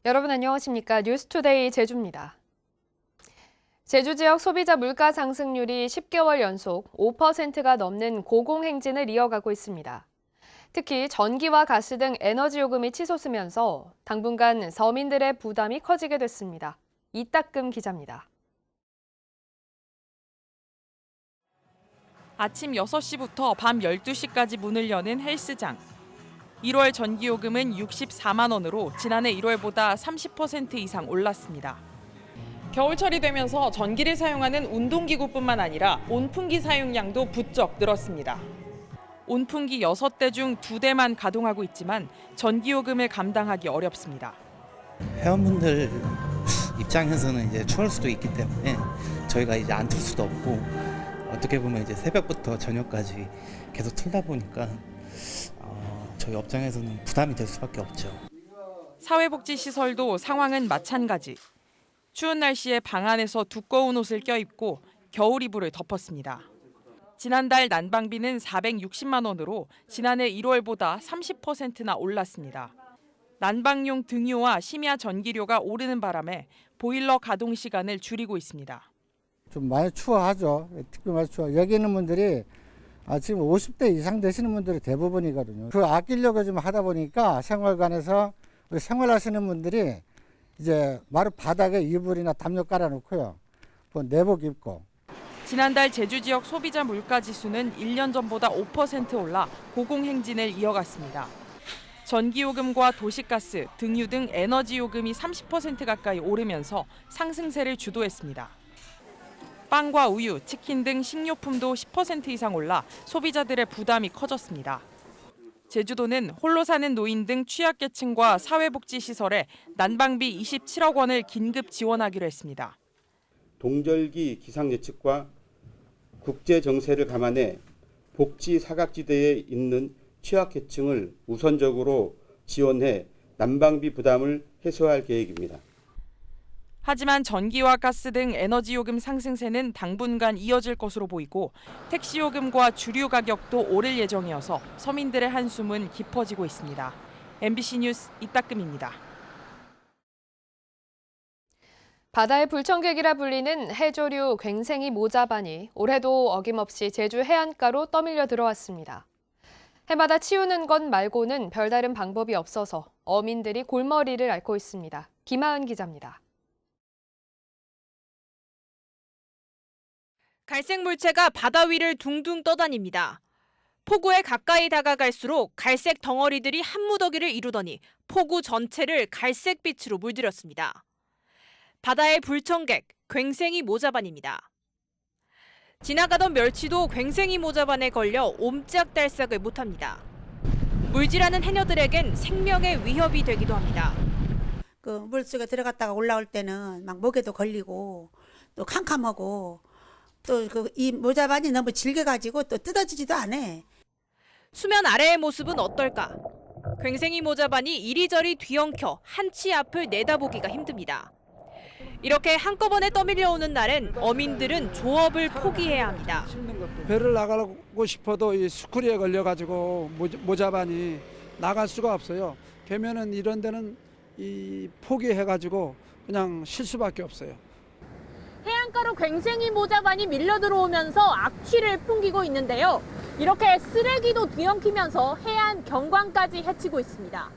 여러분 안녕하십니까? 뉴스투데이 제주입니다. 제주 지역 소비자 물가 상승률이 10개월 연속 5%가 넘는 고공행진을 이어가고 있습니다. 특히 전기와 가스 등 에너지 요금이 치솟으면서 당분간 서민들의 부담이 커지게 됐습니다. 이따금 기자입니다. 아침 6시부터 밤 12시까지 문을 여는 헬스장. 1월 전기요금은 64만 원으로 지난해 1월보다 30% 이상 올랐습니다. 겨울철이 되면서 전기를 사용하는 운동기구뿐만 아니라 온풍기 사용량도 부쩍 늘었습니다. 온풍기 6대 중 2대만 가동하고 있지만 전기요금을 감당하기 어렵습니다. 회원분들 입장에서는 이제 추울 수도 있기 때문에 저희가 이제 안 틀 수도 없고 어떻게 보면 이제 새벽부터 저녁까지 계속 틀다 보니까 저희 업장에서는 부담이 될 수밖에 없죠. 사회복지시설도 상황은 마찬가지. 추운 날씨에 방 안에서 두꺼운 옷을 껴입고 겨울 이불을 덮었습니다. 지난달 난방비는 460만 원으로 지난해 1월보다 30%나 올랐습니다. 난방용 등유와 심야 전기료가 오르는 바람에 보일러 가동 시간을 줄이고 있습니다. 좀 많이 추워하죠. 특히 많이 추워. 여기 있는 분들이 지금 50대 이상 되시는 분들이 대부분이거든요. 그 아끼려고 좀 하다 보니까 생활관에서 우리 생활하시는 분들이 이제 마루 바닥에 이불이나 담요 깔아놓고요. 내복 입고. 지난달 제주 지역 소비자 물가 지수는 1년 전보다 5% 올라 고공행진을 이어갔습니다. 전기요금과 도시가스, 등유 등 에너지 요금이 30% 가까이 오르면서 상승세를 주도했습니다. 빵과 우유, 치킨 등 식료품도 10% 이상 올라 소비자들의 부담이 커졌습니다. 제주도는 홀로 사는 노인 등 취약계층과 사회복지시설에 난방비 27억 원을 긴급 지원하기로 했습니다. 동절기 기상예측과 국제정세를 감안해 복지 사각지대에 있는 취약계층을 우선적으로 지원해 난방비 부담을 해소할 계획입니다. 하지만 전기와 가스 등 에너지 요금 상승세는 당분간 이어질 것으로 보이고 택시 요금과 주류 가격도 오를 예정이어서 서민들의 한숨은 깊어지고 있습니다. MBC 뉴스 이따금입니다. 바다의 불청객이라 불리는 해조류 괭생이 모자반이 올해도 어김없이 제주 해안가로 떠밀려 들어왔습니다. 해마다 치우는 것 말고는 별다른 방법이 없어서 어민들이 골머리를 앓고 있습니다. 김하은 기자입니다. 갈색 물체가 바다 위를 둥둥 떠다닙니다. 포구에 가까이 다가갈수록 갈색 덩어리들이 한 무더기를 이루더니 포구 전체를 갈색빛으로 물들였습니다. 바다의 불청객, 괭생이 모자반입니다. 지나가던 멸치도 괭생이 모자반에 걸려 옴짝달싹을 못합니다. 물질하는 해녀들에겐 생명의 위협이 되기도 합니다. 그 물속에 들어갔다가 올라올 때는 막 목에도 걸리고 또 캄캄하고 또 이 모자반이 너무 질겨가지고 또 뜯어지지도 않아. 수면 아래의 모습은 어떨까? 괭생이 모자반이 이리저리 뒤엉켜 한치 앞을 내다보기가 힘듭니다. 이렇게 한꺼번에 떠밀려 오는 날엔 어민들은 조업을 포기해야 합니다. 배를 나가고 싶어도 이 스크류에 걸려가지고 모자반이 나갈 수가 없어요. 되면은 이런 데는 이 포기해가지고 그냥 쉴 수밖에 없어요. 해안가로 괭생이 모자반이 밀려 들어오면서 악취를 풍기고 있는데요. 이렇게 쓰레기도 뒤엉키면서 해안 경관까지 해치고 있습니다.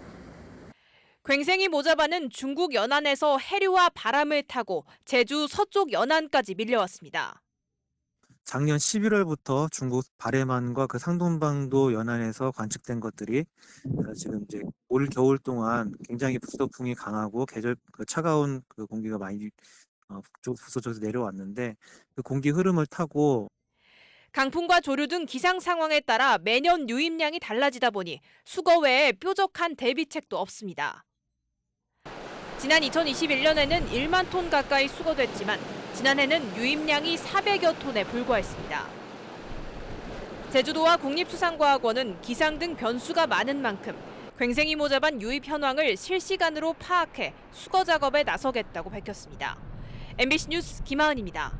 괭생이 모자반은 중국 연안에서 해류와 바람을 타고 제주 서쪽 연안까지 밀려왔습니다. 작년 11월부터 중국 바레만과 그 상동방도 연안에서 관측된 것들이 지금 이제 올 겨울 동안 굉장히 북서풍이 강하고 차가운 그 공기가 많이 북서쪽에서 내려왔는데 그 공기 흐름을 타고 강풍과 조류 등 기상 상황에 따라 매년 유입량이 달라지다 보니 수거 외에 뾰족한 대비책도 없습니다. 지난 2021년에는 1만 톤 가까이 수거됐지만 지난해는 유입량이 400여 톤에 불과했습니다. 제주도와 국립수산과학원은 기상 등 변수가 많은 만큼 괭생이 모자반 유입 현황을 실시간으로 파악해 수거 작업에 나서겠다고 밝혔습니다. MBC 뉴스 김하은입니다.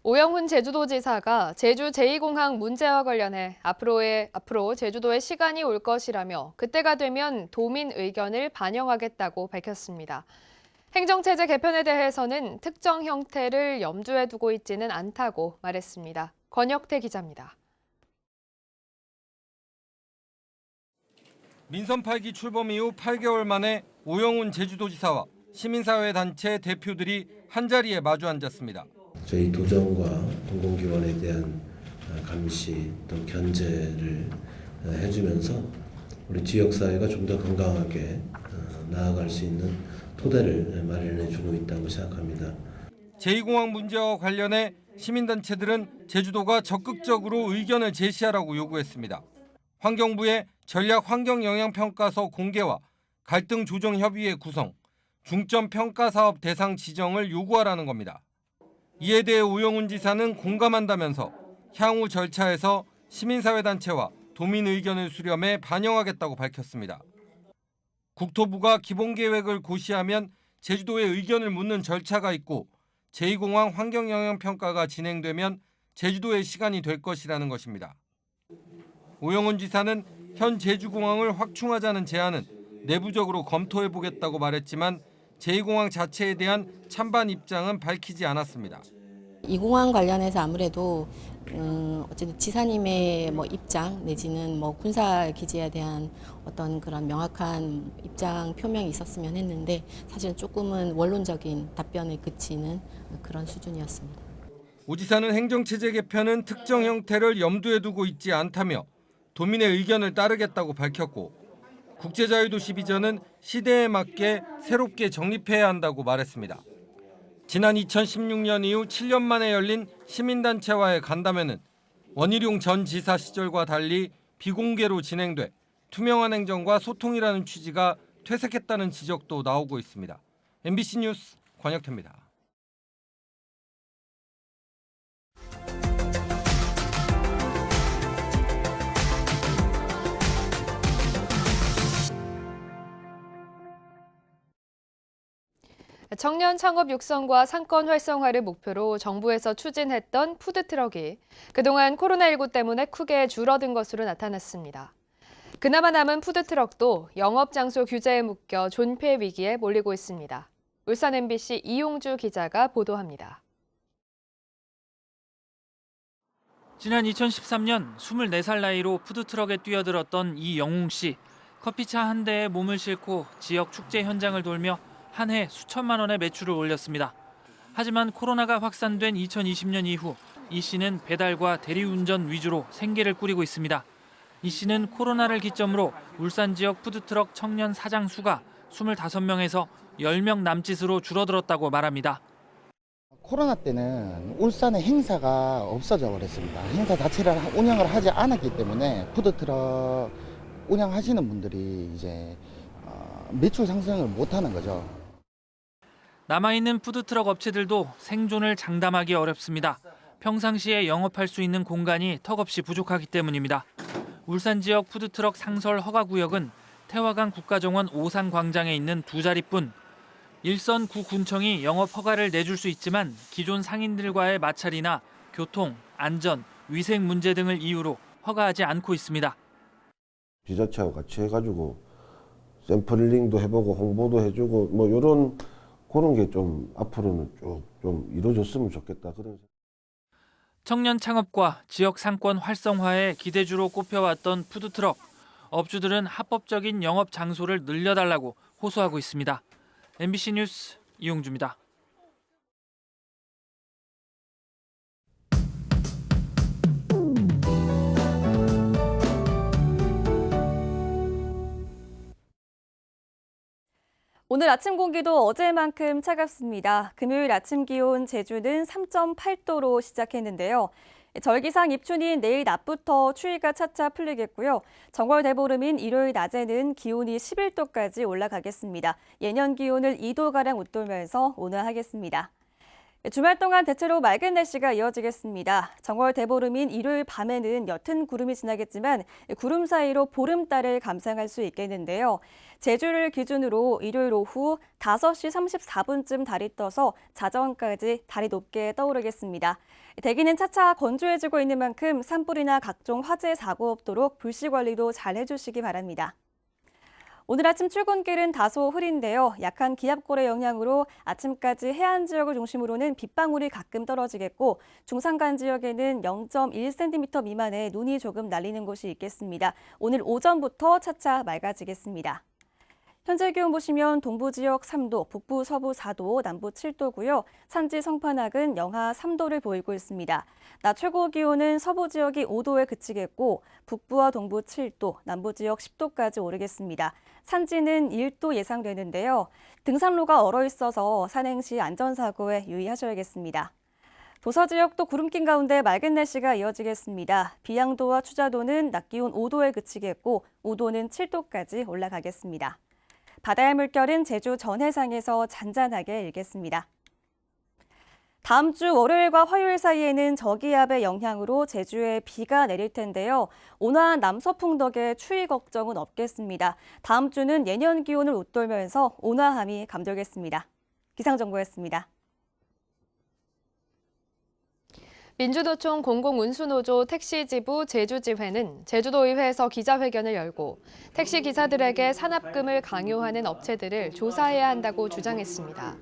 오영훈 제주도지사가 제주 제2공항 문제와 관련해 앞으로 제주도에 시간이 올 것이라며 그때가 되면 도민 의견을 반영하겠다고 밝혔습니다. 행정체제 개편에 대해서는 특정 형태를 염두에 두고 있지는 않다고 말했습니다. 권혁태 기자입니다. 민선 8기 출범 이후 8개월 만에 오영훈 제주도지사와 시민사회 단체 대표들이 한자리에 마주 앉았습니다. 저희 도정과 공공기관에 대한 감시 또 견제를 해주면서 우리 지역사회가 좀 더 건강하게 나아갈 수 있는 토대를 마련해주고 있다고 생각합니다. 제2공항 문제와 관련해 시민단체들은 제주도가 적극적으로 의견을 제시하라고 요구했습니다. 환경부의 전략 환경영향평가서 공개와 갈등 조정협의회 구성, 중점 평가사업 대상 지정을 요구하라는 겁니다. 이에 대해 오영훈 지사는 공감한다면서 향후 절차에서 시민사회단체와 도민 의견을 수렴해 반영하겠다고 밝혔습니다. 국토부가 기본계획을 고시하면 제주도의 의견을 묻는 절차가 있고 제2공항 환경영향평가가 진행되면 제주도의 시간이 될 것이라는 것입니다. 오영훈 지사는 현 제주공항을 확충하자는 제안은 내부적으로 검토해보겠다고 말했지만 제2공항 자체에 대한 찬반 입장은 밝히지 않았습니다. 이 공항 관련해서 아무래도 어쨌든 지사님의 입장 내지는 군사 기지에 대한 어떤 그런 명확한 입장 표명이 있었으면 했는데 사실은 조금은 원론적인 답변에 그치는 그런 수준이었습니다. 오 지사는 행정체제 개편은 특정 형태를 염두에 두고 있지 않다며 도민의 의견을 따르겠다고 밝혔고 국제자유도시 비전은 시대에 맞게 새롭게 정립해야 한다고 말했습니다. 지난 2016년 이후 7년 만에 열린 시민단체와의 간담회는 원희룡 전 지사 시절과 달리 비공개로 진행돼 투명한 행정과 소통이라는 취지가 퇴색했다는 지적도 나오고 있습니다. MBC 뉴스 권혁태입니다. 청년 창업 육성과 상권 활성화를 목표로 정부에서 추진했던 푸드트럭이 그동안 코로나19 때문에 크게 줄어든 것으로 나타났습니다. 그나마 남은 푸드트럭도 영업장소 규제에 묶여 존폐 위기에 몰리고 있습니다. 울산 MBC 이용주 기자가 보도합니다. 지난 2013년 24살 나이로 푸드트럭에 뛰어들었던 이영웅 씨. 커피차 한 대에 몸을 싣고 지역 축제 현장을 돌며 한 해 수천만 원의 매출을 올렸습니다. 하지만 코로나가 확산된 2020년 이후 이 씨는 배달과 대리운전 위주로 생계를 꾸리고 있습니다. 이 씨는 코로나를 기점으로 울산 지역 푸드트럭 청년 사장 수가 25명에서 10명 남짓으로 줄어들었다고 말합니다. 코로나 때는 울산에 행사가 없어져 버렸습니다. 행사 자체를 운영을 하지 않았기 때문에 푸드트럭 운영하시는 분들이 이제 매출 상승을 못하는 거죠. 남아있는 푸드트럭 업체들도 생존을 장담하기 어렵습니다. 평상시에 영업할 수 있는 공간이 턱없이 부족하기 때문입니다. 울산 지역 푸드트럭 상설 허가구역은 태화강 국가정원 오산광장에 있는 2자리뿐. 일선 구군청이 영업 허가를 내줄 수 있지만 기존 상인들과의 마찰이나 교통, 안전, 위생 문제 등을 이유로 허가하지 않고 있습니다. 지자체와 같이 해가지고 샘플링도 해보고 홍보도 해주고 그런 게 좀 앞으로는 좀 이루어졌으면 좋겠다 그런. 청년 창업과 지역 상권 활성화의 기대주로 꼽혀왔던 푸드트럭. 업주들은 합법적인 영업 장소를 늘려달라고 호소하고 있습니다. MBC 뉴스 이용주입니다. 오늘 아침 공기도 어제만큼 차갑습니다. 금요일 아침 기온 제주는 3.8도로 시작했는데요. 절기상 입춘인 내일 낮부터 추위가 차차 풀리겠고요. 정월 대보름인 일요일 낮에는 기온이 11도까지 올라가겠습니다. 예년 기온을 2도가량 웃돌면서 온화하겠습니다. 주말 동안 대체로 맑은 날씨가 이어지겠습니다. 정월 대보름인 일요일 밤에는 옅은 구름이 지나겠지만 구름 사이로 보름달을 감상할 수 있겠는데요. 제주를 기준으로 일요일 오후 5시 34분쯤 달이 떠서 자정까지 달이 높게 떠오르겠습니다. 대기는 차차 건조해지고 있는 만큼 산불이나 각종 화재 사고 없도록 불씨 관리도 잘 해주시기 바랍니다. 오늘 아침 출근길은 다소 흐린데요. 약한 기압골의 영향으로 아침까지 해안 지역을 중심으로는 빗방울이 가끔 떨어지겠고 중산간 지역에는 0.1cm 미만의 눈이 조금 날리는 곳이 있겠습니다. 오늘 오전부터 차차 맑아지겠습니다. 현재 기온 보시면 동부 지역 3도, 북부 서부 4도, 남부 7도고요. 산지 성판악은 영하 3도를 보이고 있습니다. 낮 최고 기온은 서부 지역이 5도에 그치겠고 북부와 동부 7도, 남부 지역 10도까지 오르겠습니다. 산지는 1도 예상되는데요. 등산로가 얼어 있어서 산행 시 안전사고에 유의하셔야겠습니다. 도서 지역도 구름 낀 가운데 맑은 날씨가 이어지겠습니다. 비양도와 추자도는 낮 기온 5도에 그치겠고 우도는 7도까지 올라가겠습니다. 바다의 물결은 제주 전해상에서 잔잔하게 일겠습니다. 다음 주 월요일과 화요일 사이에는 저기압의 영향으로 제주에 비가 내릴 텐데요. 온화한 남서풍 덕에 추위 걱정은 없겠습니다. 다음 주는 예년 기온을 웃돌면서 온화함이 감돌겠습니다. 기상정보였습니다. 민주노총 공공운수노조 택시지부 제주지회는 제주도의회에서 기자회견을 열고 택시 기사들에게 산업금을 강요하는 업체들을 조사해야 한다고 주장했습니다.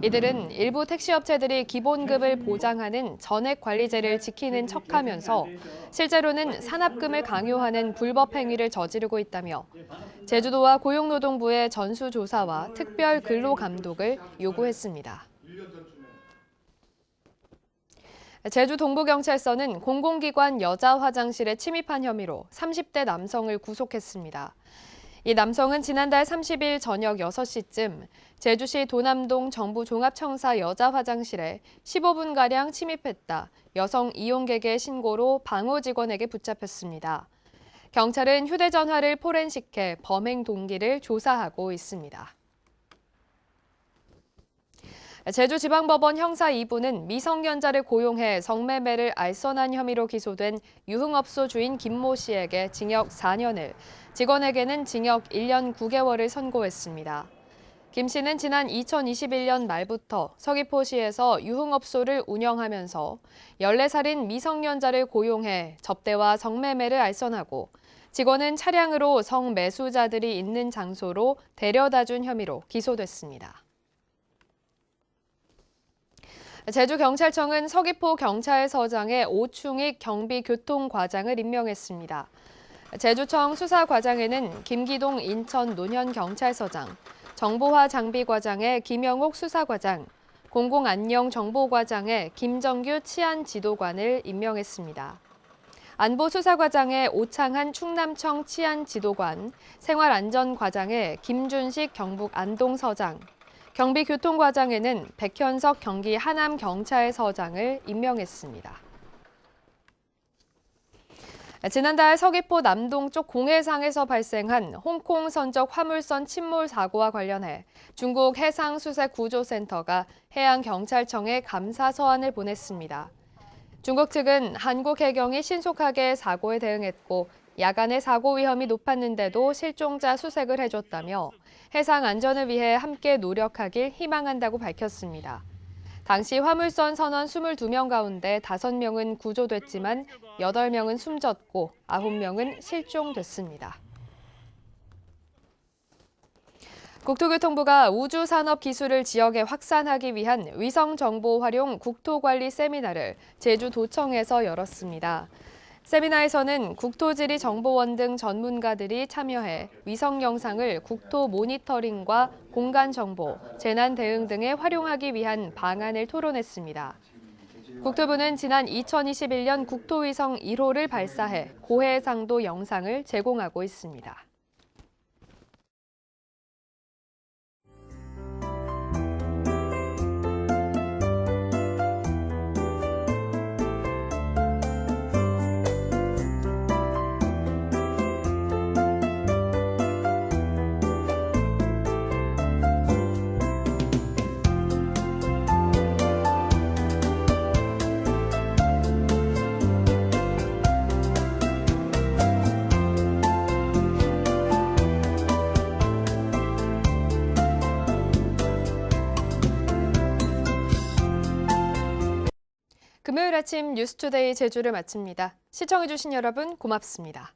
이들은 일부 택시업체들이 기본급을 보장하는 전액관리제를 지키는 척하면서 실제로는 산업금을 강요하는 불법 행위를 저지르고 있다며 제주도와 고용노동부의 전수조사와 특별 근로감독을 요구했습니다. 제주 동부경찰서는 공공기관 여자 화장실에 침입한 혐의로 30대 남성을 구속했습니다. 이 남성은 지난달 30일 저녁 6시쯤 제주시 도남동 정부종합청사 여자 화장실에 15분가량 침입했다 여성 이용객의 신고로 방호 직원에게 붙잡혔습니다. 경찰은 휴대전화를 포렌식해 범행 동기를 조사하고 있습니다. 제주지방법원 형사 2부는 미성년자를 고용해 성매매를 알선한 혐의로 기소된 유흥업소 주인 김모 씨에게 징역 4년을, 직원에게는 징역 1년 9개월을 선고했습니다. 김 씨는 지난 2021년 말부터 서귀포시에서 유흥업소를 운영하면서 14살인 미성년자를 고용해 접대와 성매매를 알선하고 직원은 차량으로 성매수자들이 있는 장소로 데려다준 혐의로 기소됐습니다. 제주경찰청은 서귀포경찰서장에 오충익 경비교통과장을 임명했습니다. 제주청 수사과장에는 김기동 인천 노년경찰서장, 정보화 장비과장에 김영옥 수사과장, 공공안녕정보과장에 김정규 치안지도관을 임명했습니다. 안보수사과장에 오창한 충남청 치안지도관, 생활안전과장에 김준식 경북안동서장, 경비교통과장에는 백현석 경기 하남경찰서장을 임명했습니다. 지난달 서귀포 남동쪽 공해상에서 발생한 홍콩 선적 화물선 침몰 사고와 관련해 중국 해상수색구조센터가 해양경찰청에 감사 서한을 보냈습니다. 중국 측은 한국 해경이 신속하게 사고에 대응했고 야간에 사고 위험이 높았는데도 실종자 수색을 해줬다며 해상 안전을 위해 함께 노력하길 희망한다고 밝혔습니다. 당시 화물선 선원 22명 가운데 5명은 구조됐지만 8명은 숨졌고 9명은 실종됐습니다. 국토교통부가 우주산업 기술을 지역에 확산하기 위한 위성정보 활용 국토관리 세미나를 제주도청에서 열었습니다. 세미나에서는 국토지리정보원 등 전문가들이 참여해 위성 영상을 국토 모니터링과 공간정보, 재난 대응 등에 활용하기 위한 방안을 토론했습니다. 국토부는 지난 2021년 국토위성 1호를 발사해 고해상도 영상을 제공하고 있습니다. 금요일 아침 뉴스투데이 제주를 마칩니다. 시청해주신 여러분 고맙습니다.